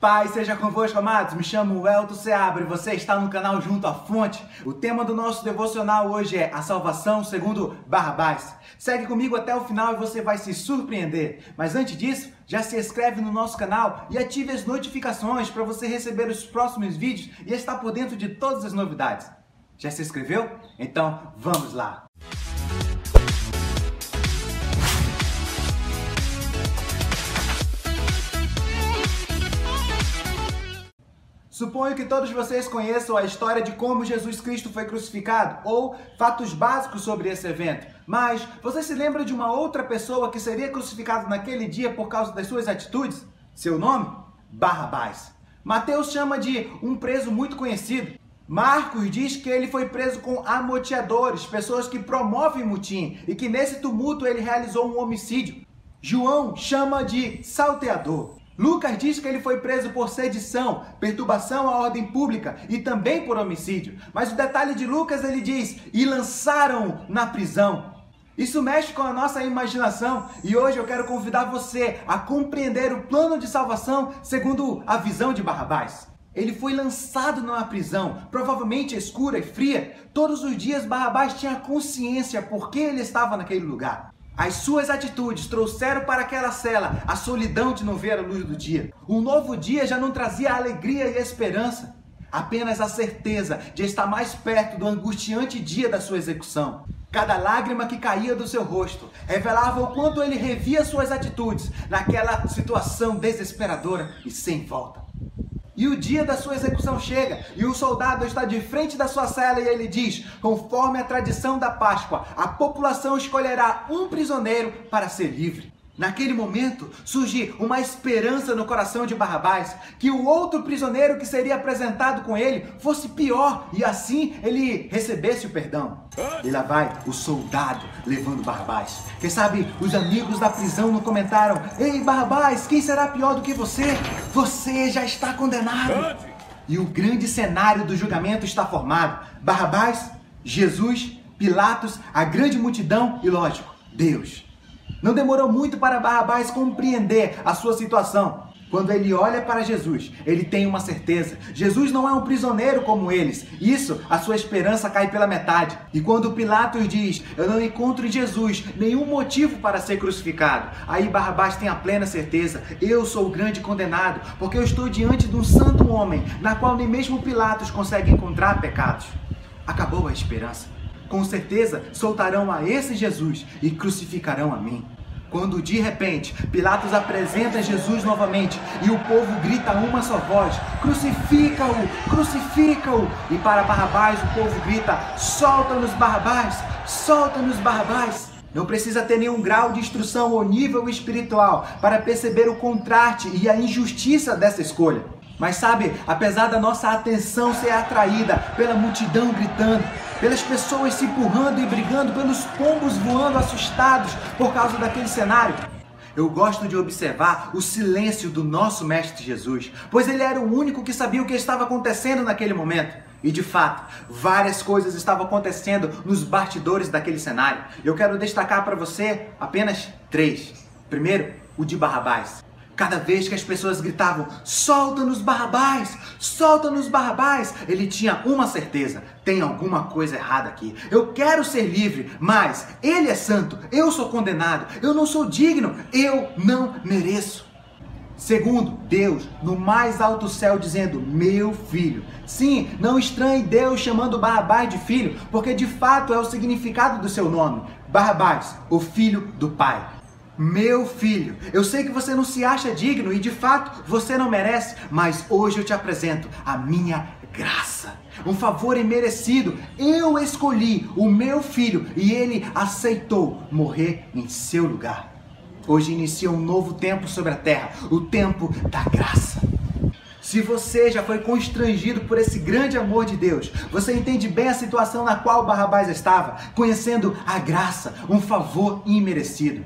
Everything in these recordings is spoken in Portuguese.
Paz seja convosco, amados. Me chamo Elton Seabra e você está no canal Junto à Fonte. O tema do nosso devocional hoje é a salvação segundo Barrabás. Segue comigo até o final e você vai se surpreender. Mas antes disso, já se inscreve no nosso canal e ative as notificações para você receber os próximos vídeos e estar por dentro de todas as novidades. Já se inscreveu? Então vamos lá! Suponho que todos vocês conheçam a história de como Jesus Cristo foi crucificado, ou fatos básicos sobre esse evento. Mas você se lembra de uma outra pessoa que seria crucificada naquele dia por causa das suas atitudes? Seu nome? Barrabás. Mateus chama de um preso muito conhecido. Marcos diz que ele foi preso com amoteadores, pessoas que promovem motim, e que nesse tumulto ele realizou um homicídio. João chama de salteador. Lucas diz que ele foi preso por sedição, perturbação à ordem pública e também por homicídio. Mas o detalhe de Lucas, ele diz, e lançaram-o na prisão. Isso mexe com a nossa imaginação e hoje eu quero convidar você a compreender o plano de salvação segundo a visão de Barrabás. Ele foi lançado numa prisão, provavelmente escura e fria. Todos os dias Barrabás tinha consciência por que ele estava naquele lugar. As suas atitudes trouxeram para aquela cela a solidão de não ver a luz do dia. Um novo dia já não trazia alegria e esperança, apenas a certeza de estar mais perto do angustiante dia da sua execução. Cada lágrima que caía do seu rosto revelava o quanto ele revia suas atitudes naquela situação desesperadora e sem volta. E o dia da sua execução chega, e o soldado está de frente da sua cela e ele diz, conforme a tradição da Páscoa, a população escolherá um prisioneiro para ser livre. Naquele momento, surge uma esperança no coração de Barrabás, que o outro prisioneiro que seria apresentado com ele fosse pior, e assim ele recebesse o perdão. E lá vai o soldado levando Barrabás. Quem sabe os amigos da prisão não comentaram, ei Barrabás, quem será pior do que você? Você já está condenado. E o grande cenário do julgamento está formado. Barrabás, Jesus, Pilatos, a grande multidão e, lógico, Deus. Não demorou muito para Barrabás compreender a sua situação. Quando ele olha para Jesus, ele tem uma certeza. Jesus não é um prisioneiro como eles. Isso, a sua esperança cai pela metade. E quando Pilatos diz, eu não encontro em Jesus nenhum motivo para ser crucificado, aí Barrabás tem a plena certeza, eu sou o grande condenado, porque eu estou diante de um santo homem, na qual nem mesmo Pilatos consegue encontrar pecados. Acabou a esperança. Com certeza soltarão a esse Jesus e crucificarão a mim. Quando de repente Pilatos apresenta Jesus novamente e o povo grita a uma só voz, crucifica-o, crucifica-o. E para Barrabás o povo grita, solta-nos Barrabás, solta-nos Barrabás. Não precisa ter nenhum grau de instrução ou nível espiritual para perceber o contraste e a injustiça dessa escolha. Mas sabe, apesar da nossa atenção ser atraída pela multidão gritando, pelas pessoas se empurrando e brigando, pelos pombos voando assustados por causa daquele cenário, eu gosto de observar o silêncio do nosso Mestre Jesus, pois ele era o único que sabia o que estava acontecendo naquele momento. E de fato, várias coisas estavam acontecendo nos bastidores daquele cenário. Eu quero destacar para você apenas 3. Primeiro, o de Barrabás. Cada vez que as pessoas gritavam, solta-nos Barrabás, ele tinha uma certeza, tem alguma coisa errada aqui. Eu quero ser livre, mas ele é santo, eu sou condenado, eu não sou digno, eu não mereço. Segundo, Deus, no mais alto céu, dizendo, meu filho. Sim, não estranhe Deus chamando Barrabás de filho, porque de fato é o significado do seu nome. Barrabás, o filho do Pai. Meu filho, eu sei que você não se acha digno e de fato você não merece, mas hoje eu te apresento a minha graça, um favor imerecido. Eu escolhi o meu filho e ele aceitou morrer em seu lugar. Hoje inicia um novo tempo sobre a terra, o tempo da graça. Se você já foi constrangido por esse grande amor de Deus, você entende bem a situação na qual Barrabás estava, conhecendo a graça, um favor imerecido.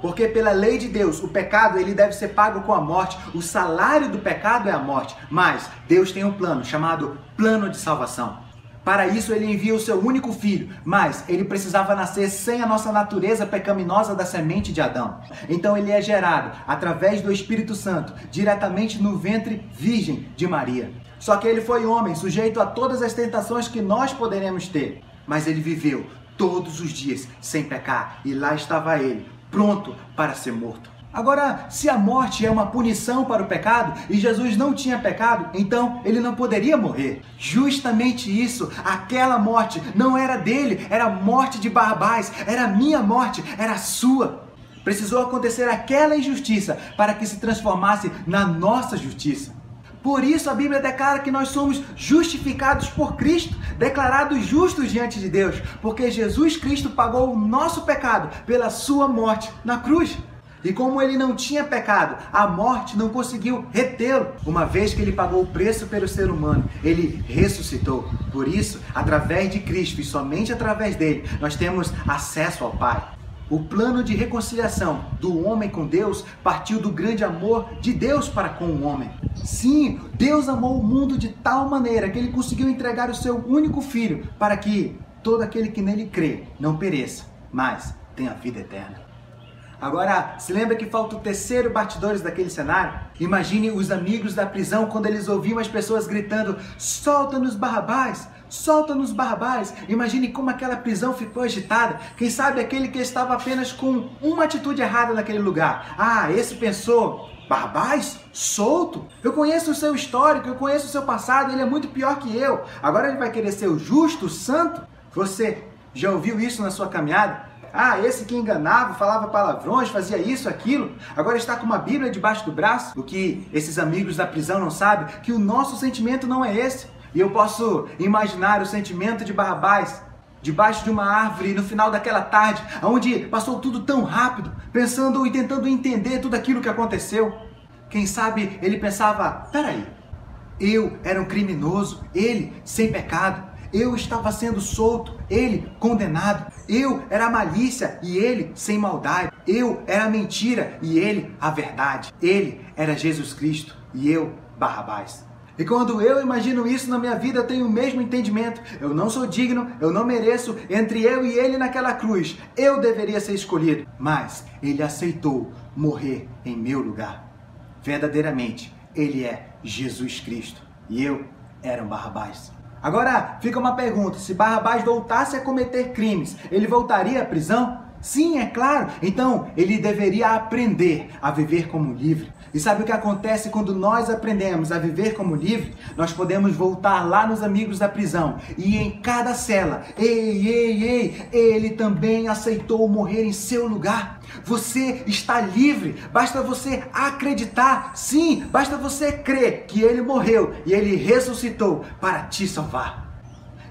Porque pela lei de Deus, o pecado ele deve ser pago com a morte, o salário do pecado é a morte, mas Deus tem um plano chamado plano de salvação. Para isso ele envia o seu único filho, mas ele precisava nascer sem a nossa natureza pecaminosa da semente de Adão. Então ele é gerado através do Espírito Santo, diretamente no ventre virgem de Maria. Só que ele foi homem, sujeito a todas as tentações que nós poderemos ter. Mas ele viveu todos os dias sem pecar, e lá estava ele, pronto para ser morto. Agora, se a morte é uma punição para o pecado e Jesus não tinha pecado, então ele não poderia morrer. Justamente isso, aquela morte não era dele, era a morte de Barrabás, era a minha morte, era a sua. Precisou acontecer aquela injustiça para que se transformasse na nossa justiça. Por isso a Bíblia declara que nós somos justificados por Cristo, declarados justos diante de Deus, porque Jesus Cristo pagou o nosso pecado pela sua morte na cruz. E como ele não tinha pecado, a morte não conseguiu retê-lo. Uma vez que ele pagou o preço pelo ser humano, ele ressuscitou. Por isso, através de Cristo e somente através dele, nós temos acesso ao Pai. O plano de reconciliação do homem com Deus partiu do grande amor de Deus para com o homem. Sim, Deus amou o mundo de tal maneira que ele conseguiu entregar o seu único filho para que todo aquele que nele crê não pereça, mas tenha vida eterna. Agora, se lembra que falta o terceiro bastidores daquele cenário? Imagine os amigos da prisão quando eles ouviam as pessoas gritando: solta-nos Barrabás! Solta-nos Barrabás! Imagine como aquela prisão ficou agitada. Quem sabe aquele que estava apenas com uma atitude errada naquele lugar. Ah, esse pensou: Barrabás? Solto? Eu conheço o seu histórico, eu conheço o seu passado, ele é muito pior que eu. Agora ele vai querer ser o justo, o santo? Você já ouviu isso na sua caminhada? Ah, esse que enganava, falava palavrões, fazia isso, aquilo, agora está com uma Bíblia debaixo do braço. O que esses amigos da prisão não sabem, que o nosso sentimento não é esse. E eu posso imaginar o sentimento de Barrabás, debaixo de uma árvore, no final daquela tarde, onde passou tudo tão rápido, pensando e tentando entender tudo aquilo que aconteceu. Quem sabe ele pensava: peraí, eu era um criminoso, ele sem pecado. Eu estava sendo solto, ele condenado. Eu era a malícia e ele sem maldade. Eu era a mentira e ele a verdade. Ele era Jesus Cristo e eu Barrabás. E quando eu imagino isso na minha vida, eu tenho o mesmo entendimento. Eu não sou digno, eu não mereço. Entre eu e ele naquela cruz, eu deveria ser escolhido. Mas ele aceitou morrer em meu lugar. Verdadeiramente, ele é Jesus Cristo e eu era um Barrabás. Agora, fica uma pergunta: se Barrabás voltasse a cometer crimes, ele voltaria à prisão? Sim, é claro. Então, ele deveria aprender a viver como livre. E sabe o que acontece quando nós aprendemos a viver como livre? Nós podemos voltar lá nos amigos da prisão e em cada cela: ei, ele também aceitou morrer em seu lugar. Você está livre, basta você acreditar. Sim, basta você crer que ele morreu e ele ressuscitou para te salvar.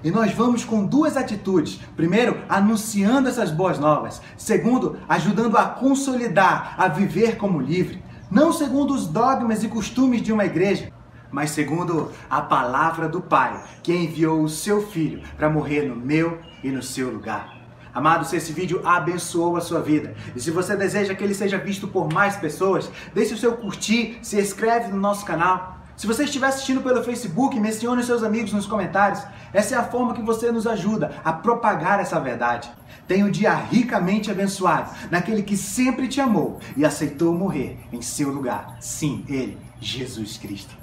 E nós vamos com duas atitudes. Primeiro, anunciando essas boas novas. Segundo, ajudando a consolidar, a viver como livre. Não segundo os dogmas e costumes de uma igreja, mas segundo a palavra do Pai, que enviou o seu Filho para morrer no meu e no seu lugar. Amado, se esse vídeo abençoou a sua vida, e se você deseja que ele seja visto por mais pessoas, deixe o seu curtir, se inscreve no nosso canal. Se você estiver assistindo pelo Facebook, mencione os seus amigos nos comentários. Essa é a forma que você nos ajuda a propagar essa verdade. Tenha um dia ricamente abençoado naquele que sempre te amou e aceitou morrer em seu lugar. Sim, ele, Jesus Cristo.